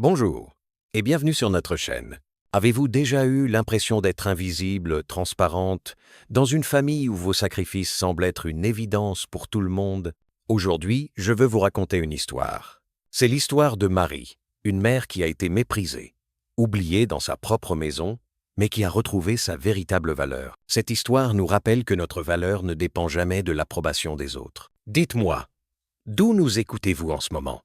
Bonjour et bienvenue sur notre chaîne. Avez-vous déjà eu l'impression d'être invisible, transparente, dans une famille où vos sacrifices semblent être une évidence pour tout le monde? Aujourd'hui, je veux vous raconter une histoire. C'est l'histoire de Marie, une mère qui a été méprisée, oubliée dans sa propre maison, mais qui a retrouvé sa véritable valeur. Cette histoire nous rappelle que notre valeur ne dépend jamais de l'approbation des autres. Dites-moi, d'où nous écoutez-vous en ce moment?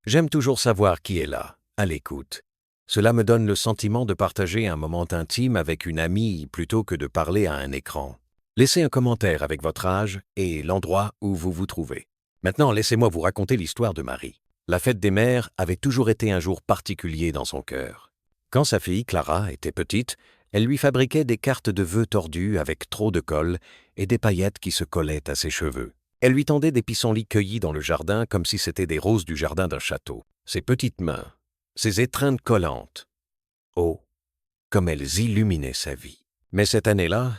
J'aime toujours savoir qui est là, à l'écoute. Cela me donne le sentiment de partager un moment intime avec une amie plutôt que de parler à un écran. Laissez un commentaire avec votre âge et l'endroit où vous vous trouvez. Maintenant, laissez-moi vous raconter l'histoire de Marie. La fête des mères avait toujours été un jour particulier dans son cœur. Quand sa fille, Clara, était petite, elle lui fabriquait des cartes de vœux tordues avec trop de colle et des paillettes qui se collaient à ses cheveux. Elle lui tendait des pissenlits cueillis dans le jardin comme si c'était des roses du jardin d'un château. Ses petites mains, ses étreintes collantes. Oh, comme elles illuminaient sa vie. Mais cette année-là,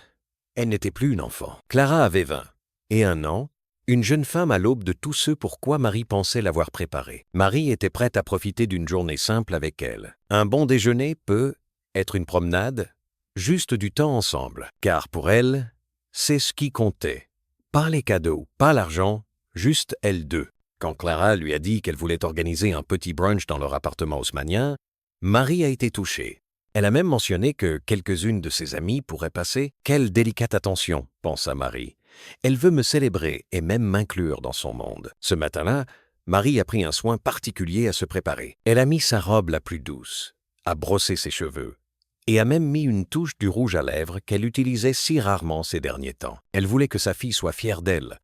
elle n'était plus une enfant. Clara avait 20 et 1 an, une jeune femme à l'aube de tout ce pour quoi Marie pensait l'avoir préparée. Marie était prête à profiter d'une journée simple avec elle. Un bon déjeuner peut être une promenade, juste du temps ensemble. Car pour elle, c'est ce qui comptait. Pas les cadeaux, pas l'argent, juste elles deux. Quand Clara lui a dit qu'elle voulait organiser un petit brunch dans leur appartement haussmannien, Marie a été touchée. Elle a même mentionné que quelques-unes de ses amies pourraient passer. Quelle délicate attention, pensa Marie. Elle veut me célébrer et même m'inclure dans son monde. Ce matin-là, Marie a pris un soin particulier à se préparer. Elle a mis sa robe la plus douce, a brossé ses cheveux, et a même mis une touche du rouge à lèvres qu'elle utilisait si rarement ces derniers temps. Elle voulait que sa fille soit fière d'elle,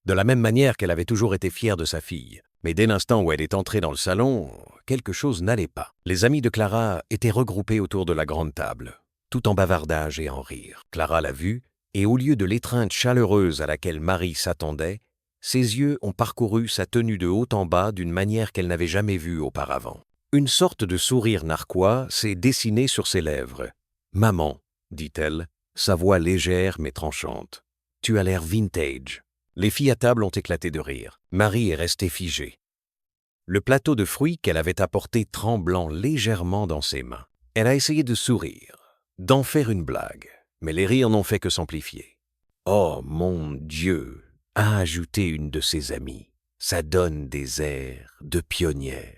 de la même manière qu'elle avait toujours été fière de sa fille. Mais dès l'instant où elle est entrée dans le salon, quelque chose n'allait pas. Les amis de Clara étaient regroupés autour de la grande table, tout en bavardage et en rire. Clara l'a vue, et au lieu de l'étreinte chaleureuse à laquelle Marie s'attendait, ses yeux ont parcouru sa tenue de haut en bas d'une manière qu'elle n'avait jamais vue auparavant. Une sorte de sourire narquois s'est dessiné sur ses lèvres. « Maman », dit-elle, sa voix légère mais tranchante, « tu as l'air vintage ». Les filles à table ont éclaté de rire. Marie est restée figée. Le plateau de fruits qu'elle avait apporté tremblant légèrement dans ses mains. Elle a essayé de sourire, d'en faire une blague, mais les rires n'ont fait que s'amplifier. « Oh mon Dieu !» a ajouté une de ses amies. « Ça donne des airs de pionnière. »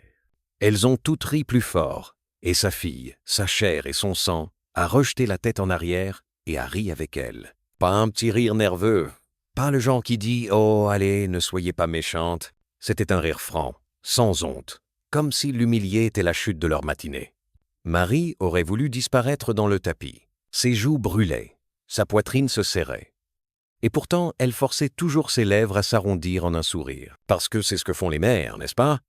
Elles ont toutes ri plus fort, et sa fille, sa chair et son sang, a rejeté la tête en arrière et a ri avec elle. Pas un petit rire nerveux, pas le genre qui dit « Oh, allez, ne soyez pas méchante ». C'était un rire franc, sans honte, comme si l'humilier était la chute de leur matinée. Marie aurait voulu disparaître dans le tapis. Ses joues brûlaient, sa poitrine se serrait. Et pourtant, elle forçait toujours ses lèvres à s'arrondir en un sourire. Parce que c'est ce que font les mères, n'est-ce pas?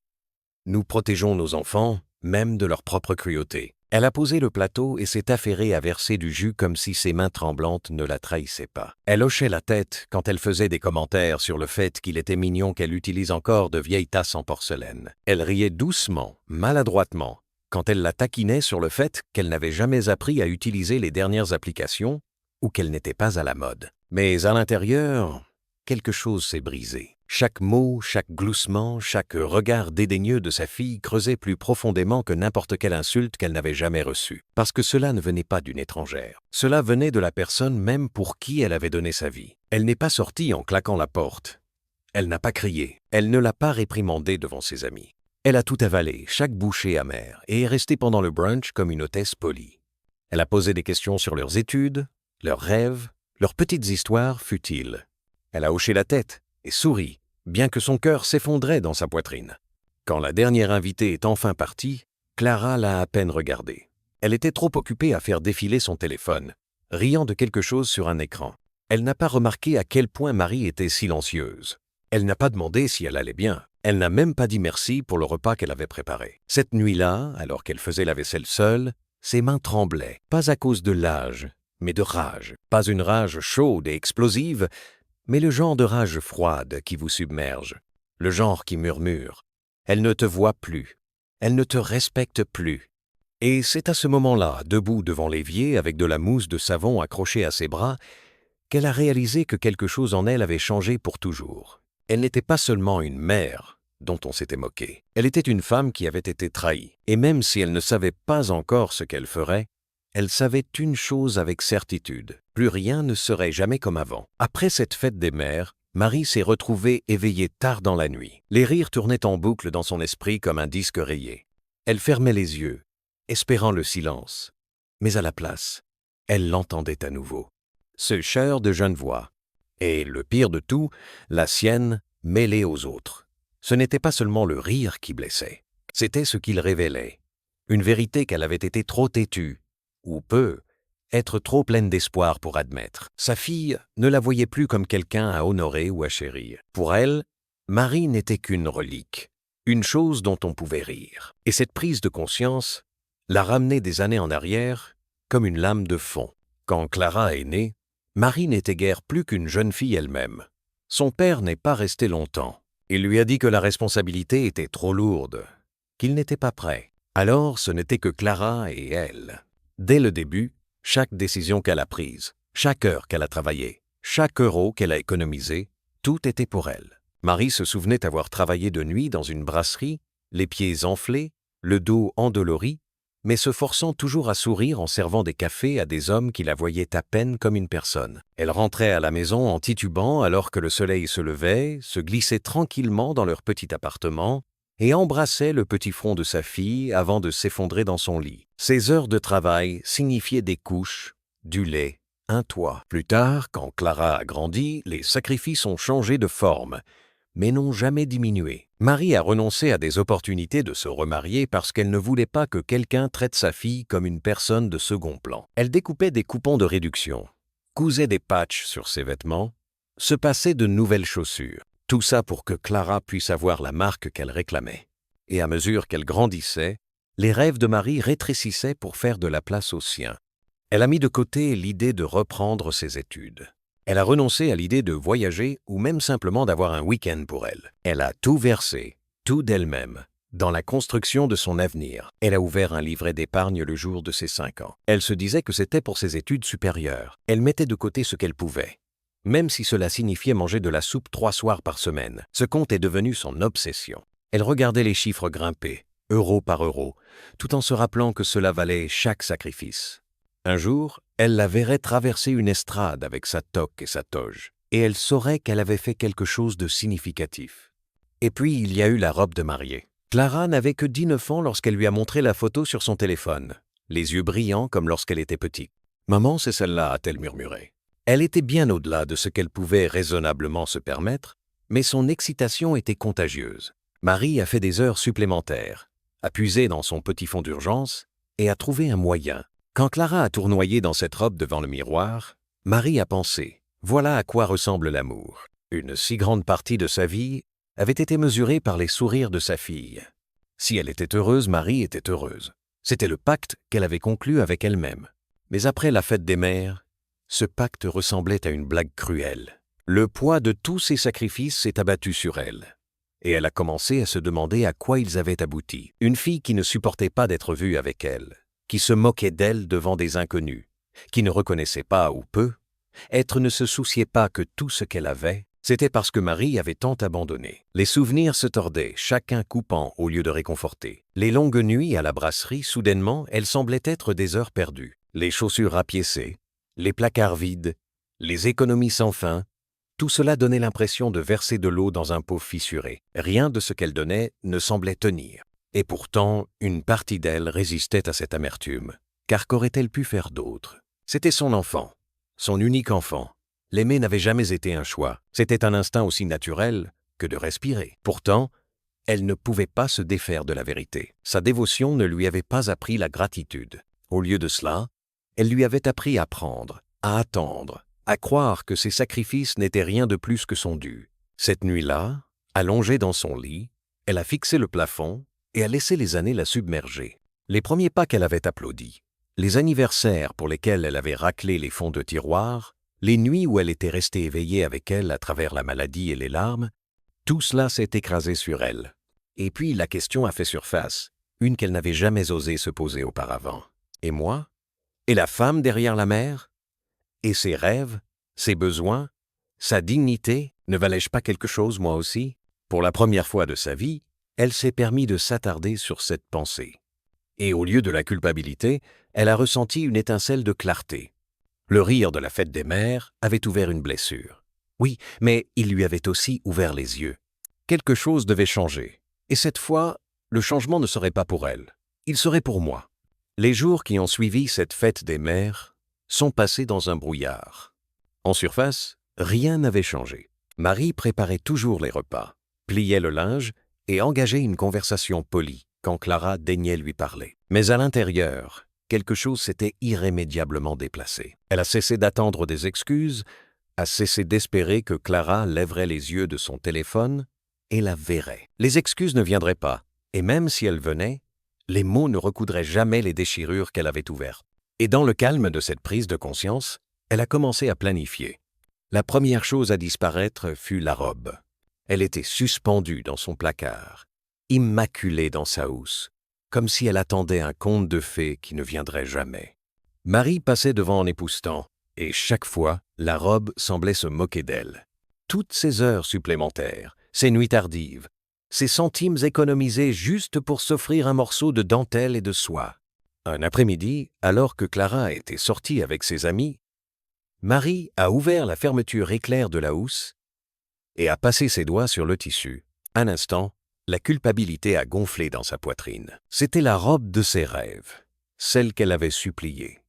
Nous protégeons nos enfants, même de leur propre cruauté. Elle a posé le plateau et s'est affairée à verser du jus comme si ses mains tremblantes ne la trahissaient pas. Elle hochait la tête quand elle faisait des commentaires sur le fait qu'il était mignon qu'elle utilise encore de vieilles tasses en porcelaine. Elle riait doucement, maladroitement, quand elle la taquinait sur le fait qu'elle n'avait jamais appris à utiliser les dernières applications ou qu'elle n'était pas à la mode. Mais à l'intérieur, quelque chose s'est brisé. Chaque mot, chaque gloussement, chaque regard dédaigneux de sa fille creusait plus profondément que n'importe quelle insulte qu'elle n'avait jamais reçue. Parce que cela ne venait pas d'une étrangère. Cela venait de la personne même pour qui elle avait donné sa vie. Elle n'est pas sortie en claquant la porte. Elle n'a pas crié. Elle ne l'a pas réprimandé devant ses amis. Elle a tout avalé, chaque bouchée amère, et est restée pendant le brunch comme une hôtesse polie. Elle a posé des questions sur leurs études, leurs rêves, leurs petites histoires futiles. Elle a hoché la tête et souri, bien que son cœur s'effondrait dans sa poitrine. Quand la dernière invitée est enfin partie, Clara l'a à peine regardée. Elle était trop occupée à faire défiler son téléphone, riant de quelque chose sur un écran. Elle n'a pas remarqué à quel point Marie était silencieuse. Elle n'a pas demandé si elle allait bien. Elle n'a même pas dit merci pour le repas qu'elle avait préparé. Cette nuit-là, alors qu'elle faisait la vaisselle seule, ses mains tremblaient, pas à cause de l'âge, mais de rage. Pas une rage chaude et explosive, mais le genre de rage froide qui vous submerge, le genre qui murmure. Elle ne te voit plus, elle ne te respecte plus. Et c'est à ce moment-là, debout devant l'évier avec de la mousse de savon accrochée à ses bras, qu'elle a réalisé que quelque chose en elle avait changé pour toujours. Elle n'était pas seulement une mère, dont on s'était moqué. Elle était une femme qui avait été trahie, et même si elle ne savait pas encore ce qu'elle ferait, elle savait une chose avec certitude, plus rien ne serait jamais comme avant. Après cette fête des mères, Marie s'est retrouvée éveillée tard dans la nuit. Les rires tournaient en boucle dans son esprit comme un disque rayé. Elle fermait les yeux, espérant le silence. Mais à la place, elle l'entendait à nouveau. Ce chœur de jeunes voix. Et le pire de tout, la sienne mêlée aux autres. Ce n'était pas seulement le rire qui blessait, c'était ce qu'il révélait. Une vérité qu'elle avait été trop têtue, ou peut être trop pleine d'espoir pour admettre. Sa fille ne la voyait plus comme quelqu'un à honorer ou à chérir. Pour elle, Marie n'était qu'une relique, une chose dont on pouvait rire. Et cette prise de conscience l'a ramenée des années en arrière comme une lame de fond. Quand Clara est née, Marie n'était guère plus qu'une jeune fille elle-même. Son père n'est pas resté longtemps. Il lui a dit que la responsabilité était trop lourde, qu'il n'était pas prêt. Alors ce n'était que Clara et elle. Dès le début, chaque décision qu'elle a prise, chaque heure qu'elle a travaillé, chaque euro qu'elle a économisé, tout était pour elle. Marie se souvenait avoir travaillé de nuit dans une brasserie, les pieds enflés, le dos endolori, mais se forçant toujours à sourire en servant des cafés à des hommes qui la voyaient à peine comme une personne. Elle rentrait à la maison en titubant alors que le soleil se levait, se glissait tranquillement dans leur petit appartement et embrassait le petit front de sa fille avant de s'effondrer dans son lit. Ses heures de travail signifiaient des couches, du lait, un toit. Plus tard, quand Clara a grandi, les sacrifices ont changé de forme, mais n'ont jamais diminué. Marie a renoncé à des opportunités de se remarier parce qu'elle ne voulait pas que quelqu'un traite sa fille comme une personne de second plan. Elle découpait des coupons de réduction, cousait des patchs sur ses vêtements, se passait de nouvelles chaussures. Tout ça pour que Clara puisse avoir la marque qu'elle réclamait. Et à mesure qu'elle grandissait, les rêves de Marie rétrécissaient pour faire de la place aux siens. Elle a mis de côté l'idée de reprendre ses études. Elle a renoncé à l'idée de voyager ou même simplement d'avoir un week-end pour elle. Elle a tout versé, tout d'elle-même, dans la construction de son avenir. Elle a ouvert un livret d'épargne le jour de ses 5 ans. Elle se disait que c'était pour ses études supérieures. Elle mettait de côté ce qu'elle pouvait. Même si cela signifiait manger de la soupe 3 soirs par semaine, ce compte est devenu son obsession. Elle regardait les chiffres grimper, euro par euro, tout en se rappelant que cela valait chaque sacrifice. Un jour, elle la verrait traverser une estrade avec sa toque et sa toge, et elle saurait qu'elle avait fait quelque chose de significatif. Et puis il y a eu la robe de mariée. Clara n'avait que 19 ans lorsqu'elle lui a montré la photo sur son téléphone, les yeux brillants comme lorsqu'elle était petite. « Maman, c'est celle-là » a-t-elle murmuré. Elle était bien au-delà de ce qu'elle pouvait raisonnablement se permettre, mais son excitation était contagieuse. Marie a fait des heures supplémentaires, a puisé dans son petit fonds d'urgence et a trouvé un moyen. Quand Clara a tournoyé dans cette robe devant le miroir, Marie a pensé « Voilà à quoi ressemble l'amour ». Une si grande partie de sa vie avait été mesurée par les sourires de sa fille. Si elle était heureuse, Marie était heureuse. C'était le pacte qu'elle avait conclu avec elle-même. Mais après la fête des mères, ce pacte ressemblait à une blague cruelle. Le poids de tous ces sacrifices s'est abattu sur elle. Et elle a commencé à se demander à quoi ils avaient abouti. Une fille qui ne supportait pas d'être vue avec elle, qui se moquait d'elle devant des inconnus, qui ne reconnaissait pas ou peu, être ne se souciait pas que tout ce qu'elle avait, c'était parce que Marie avait tant abandonné. Les souvenirs se tordaient, chacun coupant au lieu de réconforter. Les longues nuits à la brasserie, soudainement, elles semblaient être des heures perdues. Les chaussures rapiécées, les placards vides, les économies sans fin, tout cela donnait l'impression de verser de l'eau dans un pot fissuré. Rien de ce qu'elle donnait ne semblait tenir. Et pourtant, une partie d'elle résistait à cette amertume. Car qu'aurait-elle pu faire d'autre? C'était son enfant, son unique enfant. L'aimer n'avait jamais été un choix. C'était un instinct aussi naturel que de respirer. Pourtant, elle ne pouvait pas se défaire de la vérité. Sa dévotion ne lui avait pas appris la gratitude. Au lieu de cela, elle lui avait appris à prendre, à attendre, à croire que ses sacrifices n'étaient rien de plus que son dû. Cette nuit-là, allongée dans son lit, elle a fixé le plafond et a laissé les années la submerger. Les premiers pas qu'elle avait applaudis, les anniversaires pour lesquels elle avait raclé les fonds de tiroir, les nuits où elle était restée éveillée avec elle à travers la maladie et les larmes, tout cela s'est écrasé sur elle. Et puis la question a fait surface, une qu'elle n'avait jamais osé se poser auparavant. Et moi? Et la femme derrière la mère? Et ses rêves, ses besoins, sa dignité, ne valais-je pas quelque chose moi aussi? Pour la première fois de sa vie, elle s'est permis de s'attarder sur cette pensée. Et au lieu de la culpabilité, elle a ressenti une étincelle de clarté. Le rire de la fête des mères avait ouvert une blessure. Oui, mais il lui avait aussi ouvert les yeux. Quelque chose devait changer. Et cette fois, le changement ne serait pas pour elle. Il serait pour moi. Les jours qui ont suivi cette fête des mères sont passés dans un brouillard. En surface, rien n'avait changé. Marie préparait toujours les repas, pliait le linge et engageait une conversation polie quand Clara daignait lui parler. Mais à l'intérieur, quelque chose s'était irrémédiablement déplacé. Elle a cessé d'attendre des excuses, a cessé d'espérer que Clara lèverait les yeux de son téléphone et la verrait. Les excuses ne viendraient pas, et même si elles venaient, les mots ne recoudraient jamais les déchirures qu'elle avait ouvertes. Et dans le calme de cette prise de conscience, elle a commencé à planifier. La première chose à disparaître fut la robe. Elle était suspendue dans son placard, immaculée dans sa housse, comme si elle attendait un conte de fées qui ne viendrait jamais. Marie passait devant en époussetant, et chaque fois, la robe semblait se moquer d'elle. Toutes ces heures supplémentaires, ces nuits tardives, ces centimes économisés juste pour s'offrir un morceau de dentelle et de soie. Un après-midi, alors que Clara était sortie avec ses amis, Marie a ouvert la fermeture éclair de la housse et a passé ses doigts sur le tissu. Un instant, la culpabilité a gonflé dans sa poitrine. C'était la robe de ses rêves, celle qu'elle avait suppliée,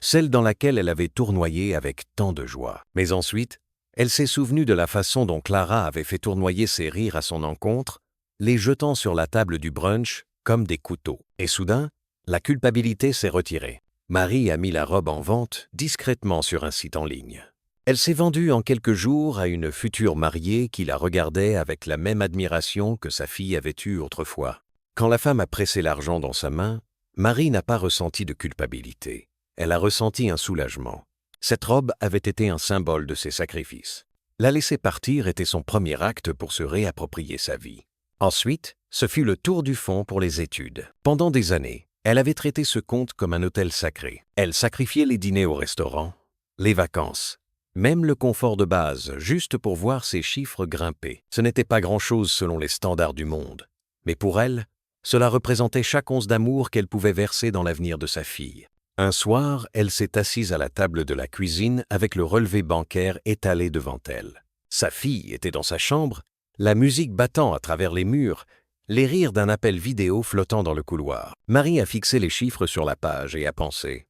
celle dans laquelle elle avait tournoyé avec tant de joie. Mais ensuite, elle s'est souvenue de la façon dont Clara avait fait tournoyer ses rires à son encontre, les jetant sur la table du brunch comme des couteaux. Et soudain, la culpabilité s'est retirée. Marie a mis la robe en vente discrètement sur un site en ligne. Elle s'est vendue en quelques jours à une future mariée qui la regardait avec la même admiration que sa fille avait eue autrefois. Quand la femme a pressé l'argent dans sa main, Marie n'a pas ressenti de culpabilité. Elle a ressenti un soulagement. Cette robe avait été un symbole de ses sacrifices. La laisser partir était son premier acte pour se réapproprier sa vie. Ensuite, ce fut le tour du fond pour les études. Pendant des années, elle avait traité ce compte comme un hôtel sacré. Elle sacrifiait les dîners au restaurant, les vacances, même le confort de base, juste pour voir ses chiffres grimper. Ce n'était pas grand-chose selon les standards du monde. Mais pour elle, cela représentait chaque once d'amour qu'elle pouvait verser dans l'avenir de sa fille. Un soir, elle s'est assise à la table de la cuisine avec le relevé bancaire étalé devant elle. Sa fille était dans sa chambre, la musique battant à travers les murs, les rires d'un appel vidéo flottant dans le couloir. Marie a fixé les chiffres sur la page et a pensé.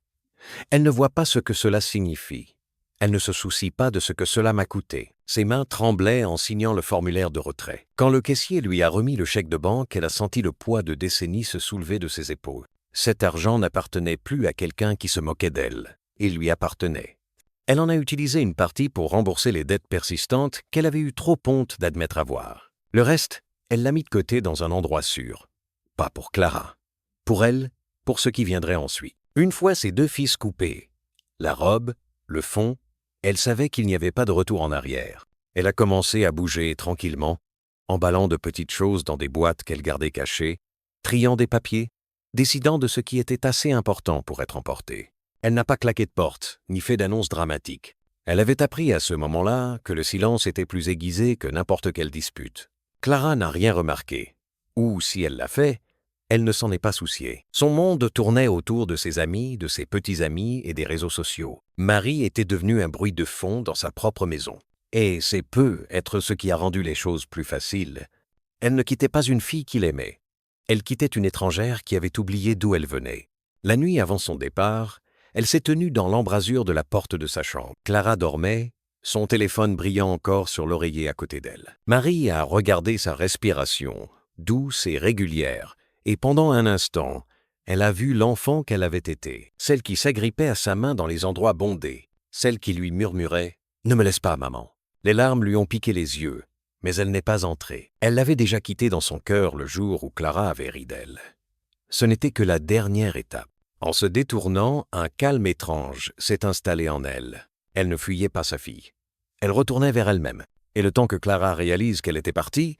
Elle ne voit pas ce que cela signifie. Elle ne se soucie pas de ce que cela m'a coûté. Ses mains tremblaient en signant le formulaire de retrait. Quand le caissier lui a remis le chèque de banque, elle a senti le poids de décennies se soulever de ses épaules. Cet argent n'appartenait plus à quelqu'un qui se moquait d'elle. Il lui appartenait. Elle en a utilisé une partie pour rembourser les dettes persistantes qu'elle avait eu trop honte d'admettre avoir. Le reste, elle l'a mis de côté dans un endroit sûr. Pas pour Clara. Pour elle, pour ce qui viendrait ensuite. Une fois ses deux fils coupés, la robe, le fond, elle savait qu'il n'y avait pas de retour en arrière. Elle a commencé à bouger tranquillement, emballant de petites choses dans des boîtes qu'elle gardait cachées, triant des papiers, décidant de ce qui était assez important pour être emporté. Elle n'a pas claqué de porte, ni fait d'annonce dramatique. Elle avait appris à ce moment-là que le silence était plus aiguisé que n'importe quelle dispute. Clara n'a rien remarqué. Ou, si elle l'a fait, elle ne s'en est pas souciée. Son monde tournait autour de ses amis, de ses petits-amis et des réseaux sociaux. Marie était devenue un bruit de fond dans sa propre maison. Et c'est peu être ce qui a rendu les choses plus faciles. Elle ne quittait pas une fille qu'il aimait. Elle quittait une étrangère qui avait oublié d'où elle venait. La nuit avant son départ, elle s'est tenue dans l'embrasure de la porte de sa chambre. Clara dormait, son téléphone brillant encore sur l'oreiller à côté d'elle. Marie a regardé sa respiration, douce et régulière, et pendant un instant, elle a vu l'enfant qu'elle avait été, celle qui s'agrippait à sa main dans les endroits bondés, celle qui lui murmurait « Ne me laisse pas, maman ». Les larmes lui ont piqué les yeux, mais elle n'est pas entrée. Elle l'avait déjà quittée dans son cœur le jour où Clara avait ri d'elle. Ce n'était que la dernière étape. En se détournant, un calme étrange s'est installé en elle. Elle ne fuyait pas sa fille. Elle retournait vers elle-même, et le temps que Clara réalise qu'elle était partie,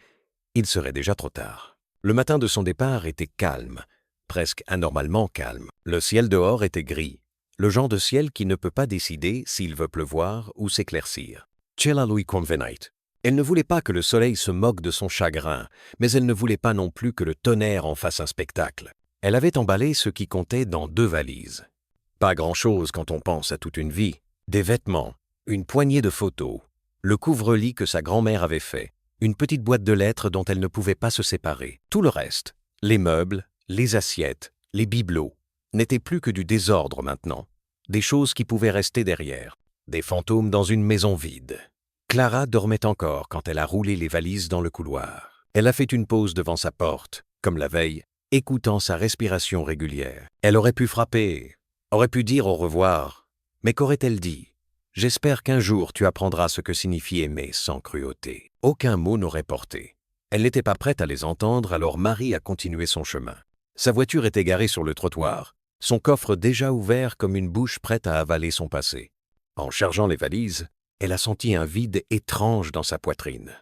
il serait déjà trop tard. Le matin de son départ était calme, presque anormalement calme. Le ciel dehors était gris, le genre de ciel qui ne peut pas décider s'il veut pleuvoir ou s'éclaircir. Cela lui convenait. Elle ne voulait pas que le soleil se moque de son chagrin, mais elle ne voulait pas non plus que le tonnerre en fasse un spectacle. Elle avait emballé ce qui comptait dans 2 valises. Pas grand-chose quand on pense à toute une vie. Des vêtements, une poignée de photos, le couvre-lit que sa grand-mère avait fait, une petite boîte de lettres dont elle ne pouvait pas se séparer. Tout le reste, les meubles, les assiettes, les bibelots, n'étaient plus que du désordre maintenant. Des choses qui pouvaient rester derrière. Des fantômes dans une maison vide. Clara dormait encore quand elle a roulé les valises dans le couloir. Elle a fait une pause devant sa porte, comme la veille, écoutant sa respiration régulière. Elle aurait pu frapper, aurait pu dire au revoir, mais qu'aurait-elle dit? J'espère qu'un jour tu apprendras ce que signifie aimer sans cruauté. Aucun mot n'aurait porté. Elle n'était pas prête à les entendre, alors Marie a continué son chemin. Sa voiture était garée sur le trottoir, son coffre déjà ouvert comme une bouche prête à avaler son passé. En chargeant les valises, elle a senti un vide étrange dans sa poitrine.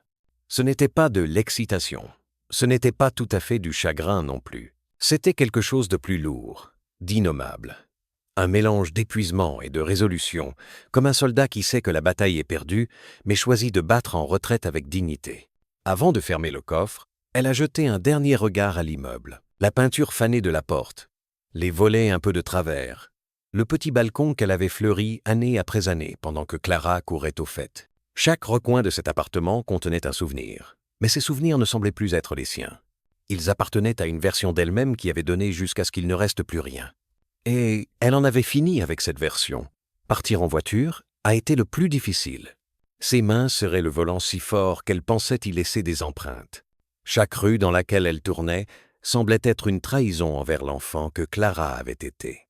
Ce n'était pas de l'excitation. Ce n'était pas tout à fait du chagrin non plus. C'était quelque chose de plus lourd, d'innommable. Un mélange d'épuisement et de résolution, comme un soldat qui sait que la bataille est perdue, mais choisit de battre en retraite avec dignité. Avant de fermer le coffre, elle a jeté un dernier regard à l'immeuble. La peinture fanée de la porte, les volets un peu de travers, le petit balcon qu'elle avait fleuri année après année pendant que Clara courait aux fêtes. Chaque recoin de cet appartement contenait un souvenir, mais ces souvenirs ne semblaient plus être les siens. Ils appartenaient à une version d'elle-même qui avait donné jusqu'à ce qu'il ne reste plus rien. Et elle en avait fini avec cette version. Partir en voiture a été le plus difficile. Ses mains serraient le volant si fort qu'elle pensait y laisser des empreintes. Chaque rue dans laquelle elle tournait semblait être une trahison envers l'enfant que Clara avait été.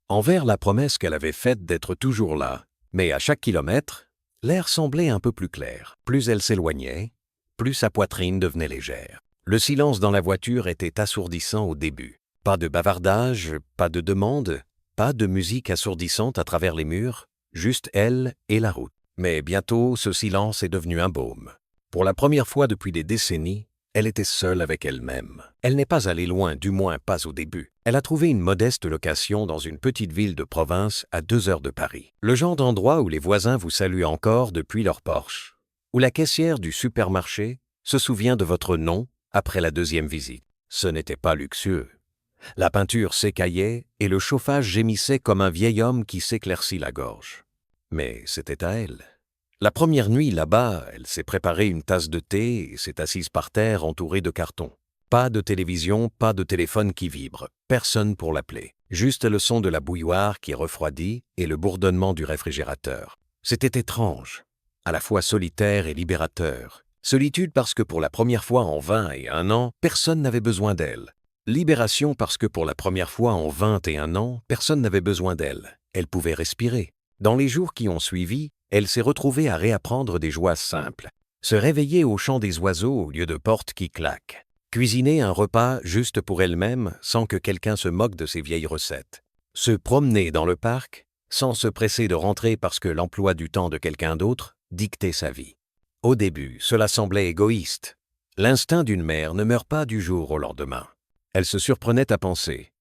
Envers la promesse qu'elle avait faite d'être toujours là, mais à chaque kilomètre, l'air semblait un peu plus clair. Plus elle s'éloignait, plus sa poitrine devenait légère. Le silence dans la voiture était assourdissant au début. Pas de bavardage, pas de demande, pas de musique assourdissante à travers les murs, juste elle et la route. Mais bientôt, ce silence est devenu un baume. Pour la première fois depuis des décennies, elle était seule avec elle-même. Elle n'est pas allée loin, du moins pas au début. Elle a trouvé une modeste location dans une petite ville de province à 2 heures de Paris. Le genre d'endroit où les voisins vous saluent encore depuis leur Porsche, où la caissière du supermarché se souvient de votre nom après la 2e visite. Ce n'était pas luxueux. La peinture s'écaillait et le chauffage gémissait comme un vieil homme qui s'éclaircit la gorge. Mais c'était à elle. La première nuit là-bas, elle s'est préparé une tasse de thé et s'est assise par terre entourée de cartons. Pas de télévision, pas de téléphone qui vibre, personne pour l'appeler. Juste le son de la bouilloire qui refroidit et le bourdonnement du réfrigérateur. C'était étrange, à la fois solitaire et libérateur. Solitude parce que pour la première fois en 21 ans, personne n'avait besoin d'elle. Libération parce que pour la première fois en 21 ans, personne n'avait besoin d'elle. Elle pouvait respirer. Dans les jours qui ont suivi, elle s'est retrouvée à réapprendre des joies simples. Se réveiller au chant des oiseaux au lieu de portes qui claquent. Cuisiner un repas juste pour elle-même sans que quelqu'un se moque de ses vieilles recettes. Se promener dans le parc sans se presser de rentrer parce que l'emploi du temps de quelqu'un d'autre dictait sa vie. Au début, cela semblait égoïste. L'instinct d'une mère ne meurt pas du jour au lendemain. Elle se surprenait à penser.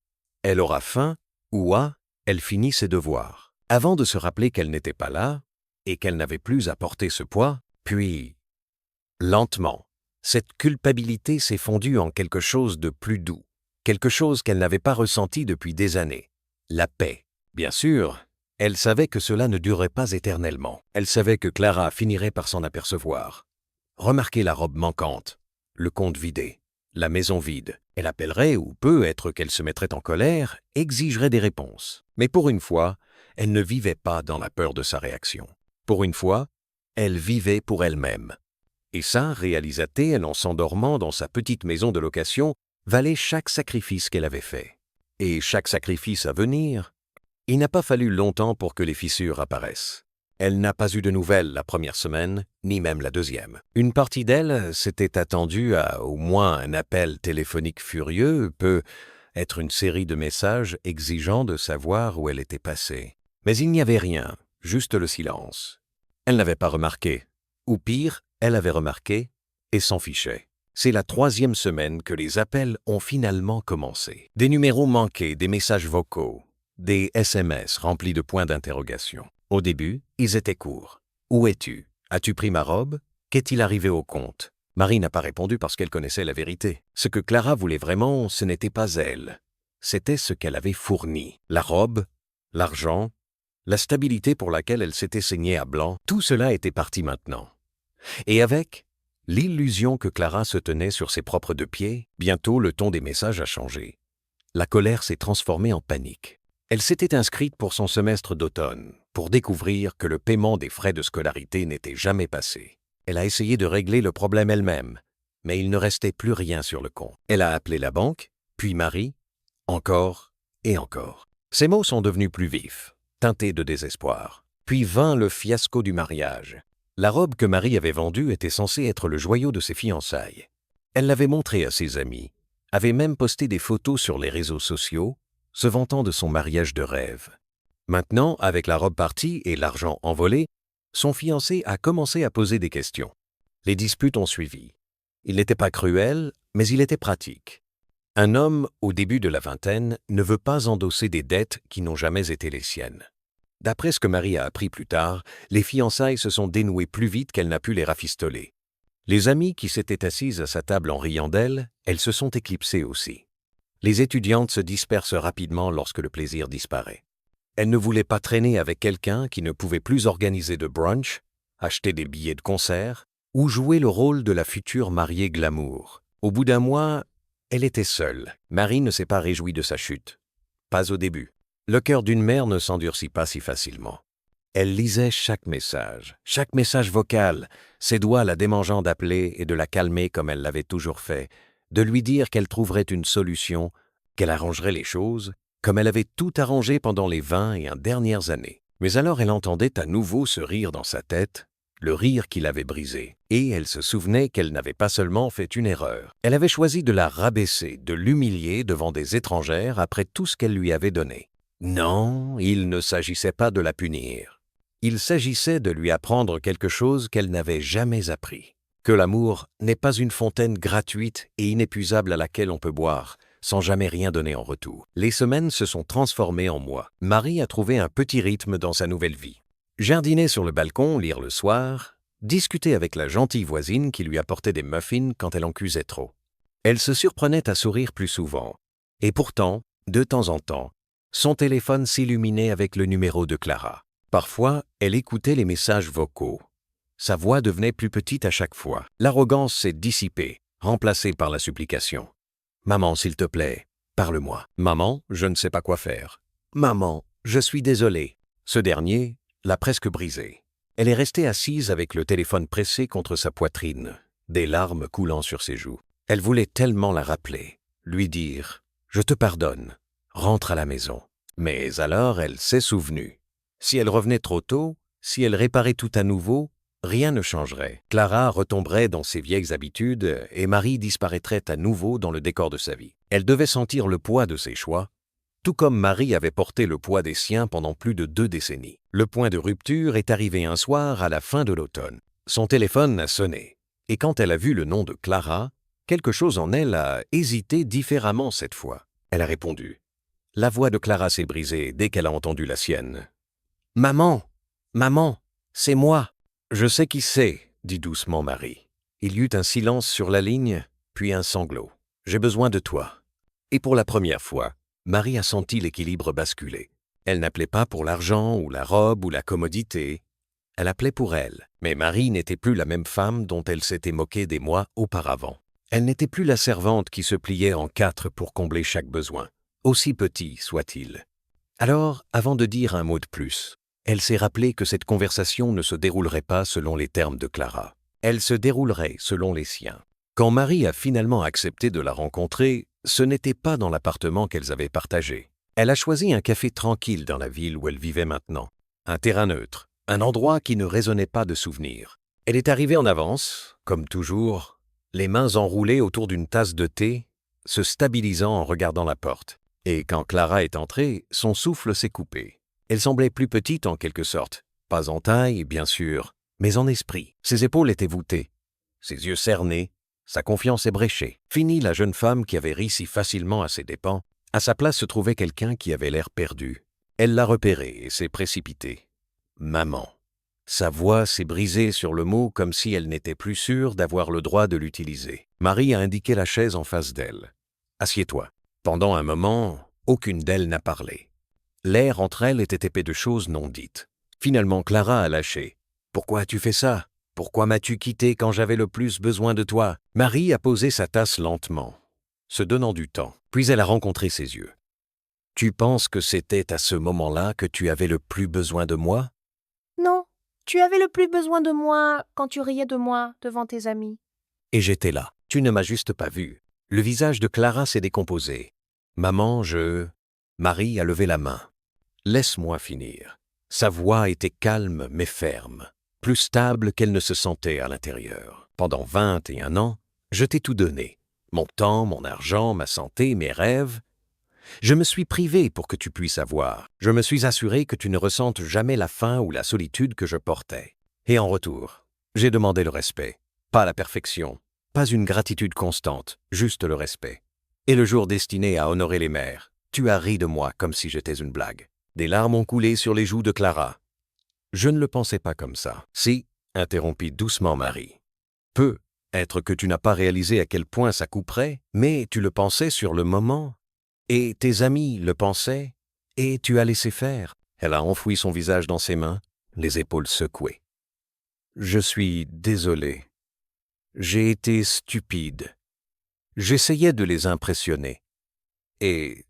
Elle aura faim ou elle finit ses devoirs. Avant de se rappeler qu'elle n'était pas là et qu'elle n'avait plus à porter ce poids, puis, lentement, cette culpabilité s'est fondue en quelque chose de plus doux, quelque chose qu'elle n'avait pas ressenti depuis des années, la paix. Bien sûr, elle savait que cela ne durerait pas éternellement. Elle savait que Clara finirait par s'en apercevoir. Remarquer la robe manquante, le compte vidé, la maison vide. Elle appellerait, ou peut-être qu'elle se mettrait en colère, exigerait des réponses. Mais pour une fois, elle ne vivait pas dans la peur de sa réaction. Pour une fois, elle vivait pour elle-même. Et ça, réalisa-t-elle en s'endormant dans sa petite maison de location, valait chaque sacrifice qu'elle avait fait. Et chaque sacrifice à venir, il n'a pas fallu longtemps pour que les fissures apparaissent. Elle n'a pas eu de nouvelles la première semaine, ni même la 2e. Une partie d'elle s'était attendue à au moins un appel téléphonique furieux, peut être une série de messages exigeant de savoir où elle était passée. Mais il n'y avait rien, juste le silence. Elle n'avait pas remarqué. Ou pire, elle avait remarqué et s'en fichait. C'est la 3e semaine que les appels ont finalement commencé. Des numéros manqués, des messages vocaux, des SMS remplis de points d'interrogation. Au début, ils étaient courts. « Où es-tu ? As-tu pris ma robe ? Qu'est-il arrivé au comte? Marie n'a pas répondu parce qu'elle connaissait la vérité. Ce que Clara voulait vraiment, ce n'était pas elle. C'était ce qu'elle avait fourni. La robe, l'argent, la stabilité pour laquelle elle s'était saignée à blanc, tout cela était parti maintenant. Et avec l'illusion que Clara se tenait sur ses propres deux pieds, bientôt le ton des messages a changé. La colère s'est transformée en panique. Elle s'était inscrite pour son semestre d'automne, pour découvrir que le paiement des frais de scolarité n'était jamais passé. Elle a essayé de régler le problème elle-même, mais il ne restait plus rien sur le compte. Elle a appelé la banque, puis Marie, encore et encore. Ses mots sont devenus plus vifs, teintés de désespoir. Puis vint le fiasco du mariage. La robe que Marie avait vendue était censée être le joyau de ses fiançailles. Elle l'avait montrée à ses amis, avait même posté des photos sur les réseaux sociaux, se vantant de son mariage de rêve. Maintenant, avec la robe partie et l'argent envolé, son fiancé a commencé à poser des questions. Les disputes ont suivi. Il n'était pas cruel, mais il était pratique. Un homme, au début de la vingtaine, ne veut pas endosser des dettes qui n'ont jamais été les siennes. D'après ce que Marie a appris plus tard, les fiançailles se sont dénouées plus vite qu'elle n'a pu les rafistoler. Les amies qui s'étaient assises à sa table en riant d'elle, elles se sont éclipsées aussi. Les étudiantes se dispersent rapidement lorsque le plaisir disparaît. Elle ne voulait pas traîner avec quelqu'un qui ne pouvait plus organiser de brunch, acheter des billets de concert ou jouer le rôle de la future mariée glamour. Au bout d'un mois, elle était seule. Marie ne s'est pas réjouie de sa chute. Pas au début. Le cœur d'une mère ne s'endurcit pas si facilement. Elle lisait chaque message vocal, ses doigts la démangeant d'appeler et de la calmer comme elle l'avait toujours fait, de lui dire qu'elle trouverait une solution, qu'elle arrangerait les choses, comme elle avait tout arrangé pendant les 20 dernières années. Mais alors elle entendait à nouveau ce rire dans sa tête, le rire qui l'avait brisée, et elle se souvenait qu'elle n'avait pas seulement fait une erreur. Elle avait choisi de la rabaisser, de l'humilier devant des étrangères après tout ce qu'elle lui avait donné. Non, il ne s'agissait pas de la punir. Il s'agissait de lui apprendre quelque chose qu'elle n'avait jamais appris. Que l'amour n'est pas une fontaine gratuite et inépuisable à laquelle on peut boire, sans jamais rien donner en retour. Les semaines se sont transformées en mois. Marie a trouvé un petit rythme dans sa nouvelle vie. Jardiner sur le balcon, lire le soir, discuter avec la gentille voisine qui lui apportait des muffins quand elle en cuisait trop. Elle se surprenait à sourire plus souvent. Et pourtant, de temps en temps, son téléphone s'illuminait avec le numéro de Clara. Parfois, elle écoutait les messages vocaux. Sa voix devenait plus petite à chaque fois. L'arrogance s'est dissipée, remplacée par la supplication. « Maman, s'il te plaît, parle-moi. Maman, je ne sais pas quoi faire. Maman, je suis désolée. » Ce dernier l'a presque brisée. Elle est restée assise avec le téléphone pressé contre sa poitrine, des larmes coulant sur ses joues. Elle voulait tellement la rappeler, lui dire « Je te pardonne, rentre à la maison. » Mais alors elle s'est souvenue. Si elle revenait trop tôt, si elle réparait tout à nouveau, rien ne changerait. Clara retomberait dans ses vieilles habitudes et Marie disparaîtrait à nouveau dans le décor de sa vie. Elle devait sentir le poids de ses choix, tout comme Marie avait porté le poids des siens pendant plus de 2 décennies. Le point de rupture est arrivé un soir à la fin de l'automne. Son téléphone a sonné, et quand elle a vu le nom de Clara, quelque chose en elle a hésité différemment cette fois. Elle a répondu. La voix de Clara s'est brisée dès qu'elle a entendu la sienne. « Maman, maman, c'est moi. » « Je sais qui c'est, » dit doucement Marie. Il y eut un silence sur la ligne, puis un sanglot. « J'ai besoin de toi. » Et pour la première fois, Marie a senti l'équilibre basculer. Elle n'appelait pas pour l'argent ou la robe ou la commodité. Elle appelait pour elle. Mais Marie n'était plus la même femme dont elle s'était moquée des mois auparavant. Elle n'était plus la servante qui se pliait en 4 pour combler chaque besoin, aussi petit soit-il. Alors, avant de dire un mot de plus, elle s'est rappelé que cette conversation ne se déroulerait pas selon les termes de Clara. Elle se déroulerait selon les siens. Quand Marie a finalement accepté de la rencontrer, ce n'était pas dans l'appartement qu'elles avaient partagé. Elle a choisi un café tranquille dans la ville où elle vivait maintenant. Un terrain neutre, un endroit qui ne résonnait pas de souvenirs. Elle est arrivée en avance, comme toujours, les mains enroulées autour d'une tasse de thé, se stabilisant en regardant la porte. Et quand Clara est entrée, son souffle s'est coupé. Elle semblait plus petite en quelque sorte, pas en taille, bien sûr, mais en esprit. Ses épaules étaient voûtées, ses yeux cernés, sa confiance ébréchée. Fini la jeune femme qui avait ri si facilement à ses dépens. À sa place se trouvait quelqu'un qui avait l'air perdu. Elle l'a repéré et s'est précipitée. « Maman. » Sa voix s'est brisée sur le mot comme si elle n'était plus sûre d'avoir le droit de l'utiliser. Marie a indiqué la chaise en face d'elle. « Assieds-toi. » Pendant un moment, aucune d'elles n'a parlé. L'air entre elles était épais de choses non dites. Finalement, Clara a lâché. « Pourquoi as-tu fait ça? Pourquoi m'as-tu quitté quand j'avais le plus besoin de toi ?» Marie a posé sa tasse lentement, se donnant du temps, puis elle a rencontré ses yeux. « Tu penses que c'était à ce moment-là que tu avais le plus besoin de moi? » Non, tu avais le plus besoin de moi quand tu riais de moi devant tes amis. Et j'étais là. Tu ne m'as juste pas vu. Le visage de Clara s'est décomposé. « Maman, je… » Marie a levé la main. « Laisse-moi finir. » Sa voix était calme mais ferme, plus stable qu'elle ne se sentait à l'intérieur. Pendant 21 ans, je t'ai tout donné. Mon temps, mon argent, ma santé, mes rêves. Je me suis privé pour que tu puisses avoir. Je me suis assuré que tu ne ressentes jamais la faim ou la solitude que je portais. Et en retour, j'ai demandé le respect. Pas la perfection, pas une gratitude constante, juste le respect. Et le jour destiné à honorer les mères, tu as ri de moi comme si j'étais une blague. Des larmes ont coulé sur les joues de Clara. Je ne le pensais pas comme ça. Si, interrompit doucement Marie. Peut être que tu n'as pas réalisé à quel point ça couperait, mais tu le pensais sur le moment. Et tes amis le pensaient, et tu as laissé faire. Elle a enfoui son visage dans ses mains, les épaules secouées. Je suis désolé. J'ai été stupide. J'essayais de les impressionner. Et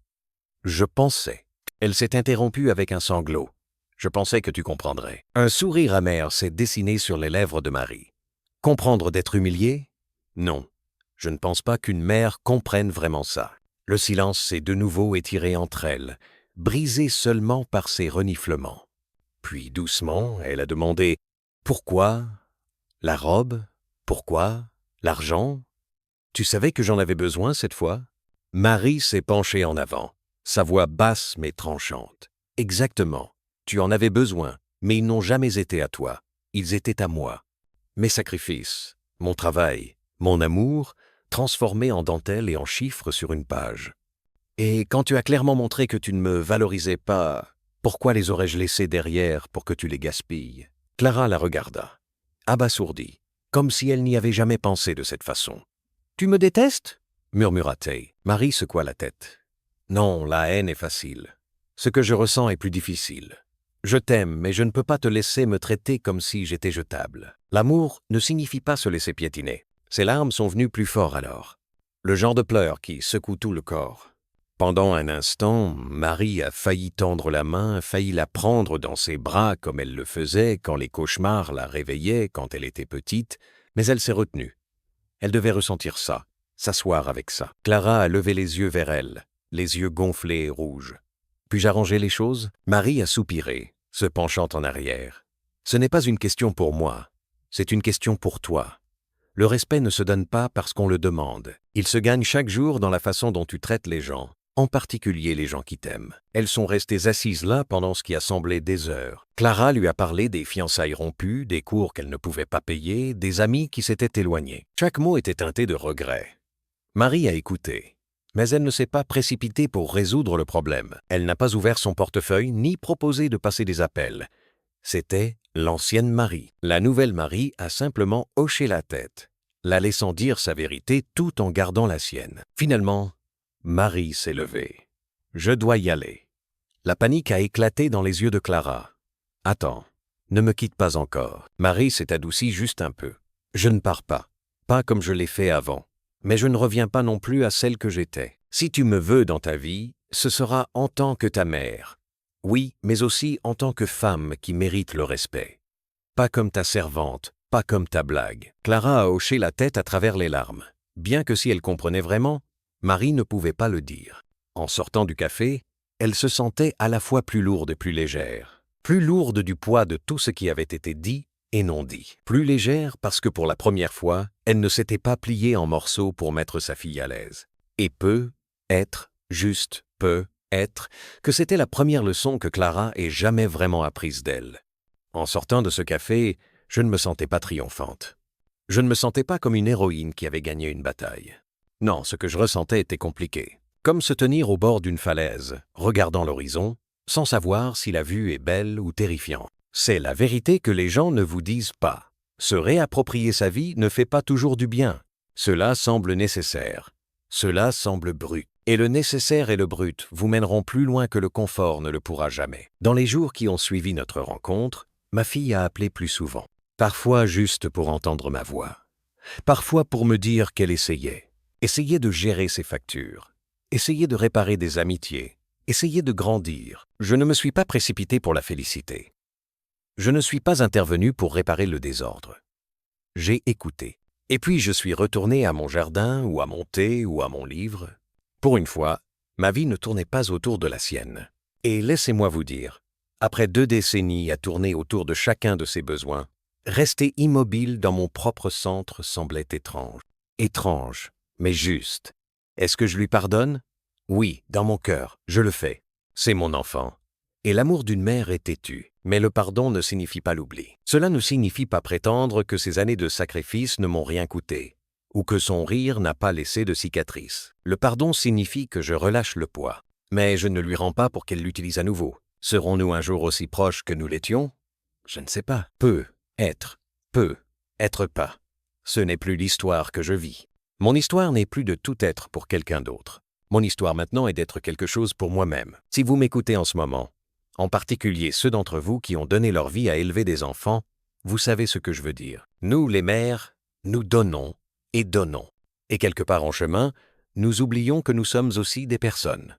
je pensais. Elle s'est interrompue avec un sanglot. Je pensais que tu comprendrais. Un sourire amer s'est dessiné sur les lèvres de Marie. Comprendre d'être humiliée? Non. Je ne pense pas qu'une mère comprenne vraiment ça. Le silence s'est de nouveau étiré entre elles, brisé seulement par ses reniflements. Puis doucement, elle a demandé « Pourquoi? La robe? Pourquoi? L'argent? Tu savais que j'en avais besoin cette fois ?» Marie s'est penchée en avant, sa voix basse mais tranchante. « Exactement. Tu en avais besoin, mais ils n'ont jamais été à toi. Ils étaient à moi. Mes sacrifices, mon travail, mon amour, transformés en dentelle et en chiffres sur une page. Et quand tu as clairement montré que tu ne me valorisais pas, pourquoi les aurais-je laissés derrière pour que tu les gaspilles ?» Clara la regarda, abasourdie, comme si elle n'y avait jamais pensé de cette façon. « Tu me détestes ?» murmura-t-elle. Marie secoua la tête. « Non, la haine est facile. Ce que je ressens est plus difficile. Je t'aime, mais je ne peux pas te laisser me traiter comme si j'étais jetable. L'amour ne signifie pas se laisser piétiner. » Ses larmes sont venues plus fort alors. Le genre de pleurs qui secoue tout le corps. Pendant un instant, Marie a failli tendre la main, failli la prendre dans ses bras comme elle le faisait quand les cauchemars la réveillaient quand elle était petite, mais elle s'est retenue. Elle devait ressentir ça, s'asseoir avec ça. Clara a levé les yeux vers elle, les yeux gonflés et rouges. « Puis-je arranger les choses ?» Marie a soupiré, se penchant en arrière. « Ce n'est pas une question pour moi, c'est une question pour toi. Le respect ne se donne pas parce qu'on le demande. Il se gagne chaque jour dans la façon dont tu traites les gens, en particulier les gens qui t'aiment. » Elles sont restées assises là pendant ce qui a semblé des heures. Clara lui a parlé des fiançailles rompues, des cours qu'elle ne pouvait pas payer, des amis qui s'étaient éloignés. Chaque mot était teinté de regret. Marie a écouté, mais elle ne s'est pas précipitée pour résoudre le problème. Elle n'a pas ouvert son portefeuille ni proposé de passer des appels. C'était l'ancienne Marie. La nouvelle Marie a simplement hoché la tête, la laissant dire sa vérité tout en gardant la sienne. Finalement, Marie s'est levée. « Je dois y aller. » La panique a éclaté dans les yeux de Clara. « Attends, ne me quitte pas encore. » Marie s'est adoucie juste un peu. « Je ne pars pas, pas comme je l'ai fait avant, mais je ne reviens pas non plus à celle que j'étais. Si tu me veux dans ta vie, ce sera en tant que ta mère. Oui, mais aussi en tant que femme qui mérite le respect. Pas comme ta servante, pas comme ta blague. » Clara a hoché la tête à travers les larmes. Bien que si elle comprenait vraiment, Marie ne pouvait pas le dire. En sortant du café, elle se sentait à la fois plus lourde et plus légère. Plus lourde du poids de tout ce qui avait été dit et non dit. Plus légère parce que pour la première fois, elle ne s'était pas pliée en morceaux pour mettre sa fille à l'aise. Et être, juste, être, que c'était la première leçon que Clara ait jamais vraiment apprise d'elle. En sortant de ce café, je ne me sentais pas triomphante. Je ne me sentais pas comme une héroïne qui avait gagné une bataille. Non, ce que je ressentais était compliqué. Comme se tenir au bord d'une falaise, regardant l'horizon, sans savoir si la vue est belle ou terrifiante. C'est la vérité que les gens ne vous disent pas. Se réapproprier sa vie ne fait pas toujours du bien. Cela semble nécessaire. Cela semble brut. Et le nécessaire et le brut vous mèneront plus loin que le confort ne le pourra jamais. Dans les jours qui ont suivi notre rencontre, ma fille a appelé plus souvent. Parfois juste pour entendre ma voix. Parfois pour me dire qu'elle essayait. Essayait de gérer ses factures. Essayait de réparer des amitiés. Essayait de grandir. Je ne me suis pas précipité pour la féliciter. Je ne suis pas intervenu pour réparer le désordre. J'ai écouté. Et puis je suis retourné à mon jardin ou à mon thé ou à mon livre. Pour une fois, ma vie ne tournait pas autour de la sienne. Et laissez-moi vous dire, après 2 décennies à tourner autour de chacun de ses besoins, rester immobile dans mon propre centre semblait étrange. Étrange, mais juste. Est-ce que je lui pardonne? Oui, dans mon cœur, je le fais. C'est mon enfant. Et l'amour d'une mère est têtu. Mais le pardon ne signifie pas l'oubli. Cela ne signifie pas prétendre que ces années de sacrifice ne m'ont rien coûté, ou que son rire n'a pas laissé de cicatrices. Le pardon signifie que je relâche le poids. Mais je ne lui rends pas pour qu'elle l'utilise à nouveau. Serons-nous un jour aussi proches que nous l'étions? Je ne sais pas. Peut être pas. Ce n'est plus l'histoire que je vis. Mon histoire n'est plus de tout être pour quelqu'un d'autre. Mon histoire maintenant est d'être quelque chose pour moi-même. Si vous m'écoutez en ce moment, en particulier ceux d'entre vous qui ont donné leur vie à élever des enfants, vous savez ce que je veux dire. Nous, les mères, nous donnons et donnons. Et quelque part en chemin, nous oublions que nous sommes aussi des personnes.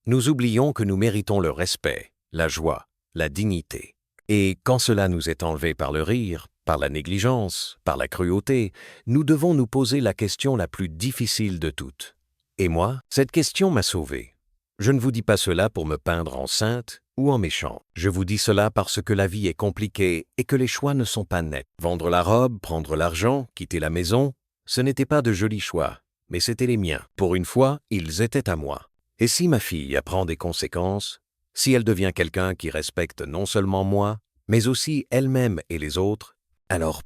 Nous oublions que nous méritons le respect, la joie, la dignité. Et quand cela nous est enlevé par le rire, par la négligence, par la cruauté, nous devons nous poser la question la plus difficile de toutes. Et moi, cette question m'a sauvé. Je ne vous dis pas cela pour me peindre en sainte ou en méchant. Je vous dis cela parce que la vie est compliquée et que les choix ne sont pas nets. Vendre la robe, prendre l'argent, quitter la maison, ce n'étaient pas de jolis choix, mais c'étaient les miens. Pour une fois, ils étaient à moi. Et si ma fille apprend des conséquences, si elle devient quelqu'un qui respecte non seulement moi, mais aussi elle-même et les autres, alors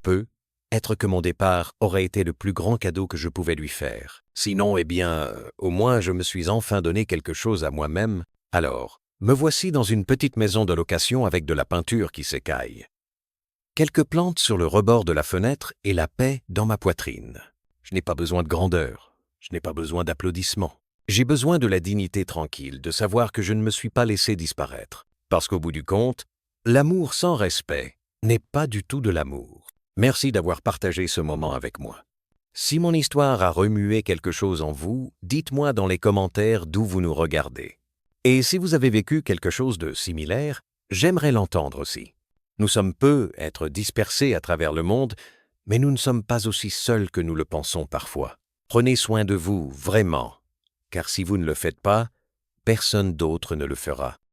être que mon départ aurait été le plus grand cadeau que je pouvais lui faire. Sinon, au moins je me suis enfin donné quelque chose à moi-même. Alors, me voici dans une petite maison de location avec de la peinture qui s'écaille. Quelques plantes sur le rebord de la fenêtre et la paix dans ma poitrine. Je n'ai pas besoin de grandeur. Je n'ai pas besoin d'applaudissements. J'ai besoin de la dignité tranquille, de savoir que je ne me suis pas laissé disparaître. Parce qu'au bout du compte, l'amour sans respect n'est pas du tout de l'amour. Merci d'avoir partagé ce moment avec moi. Si mon histoire a remué quelque chose en vous, dites-moi dans les commentaires d'où vous nous regardez. Et si vous avez vécu quelque chose de similaire, j'aimerais l'entendre aussi. Nous sommes peu à être dispersés à travers le monde, mais nous ne sommes pas aussi seuls que nous le pensons parfois. Prenez soin de vous, vraiment, car si vous ne le faites pas, personne d'autre ne le fera.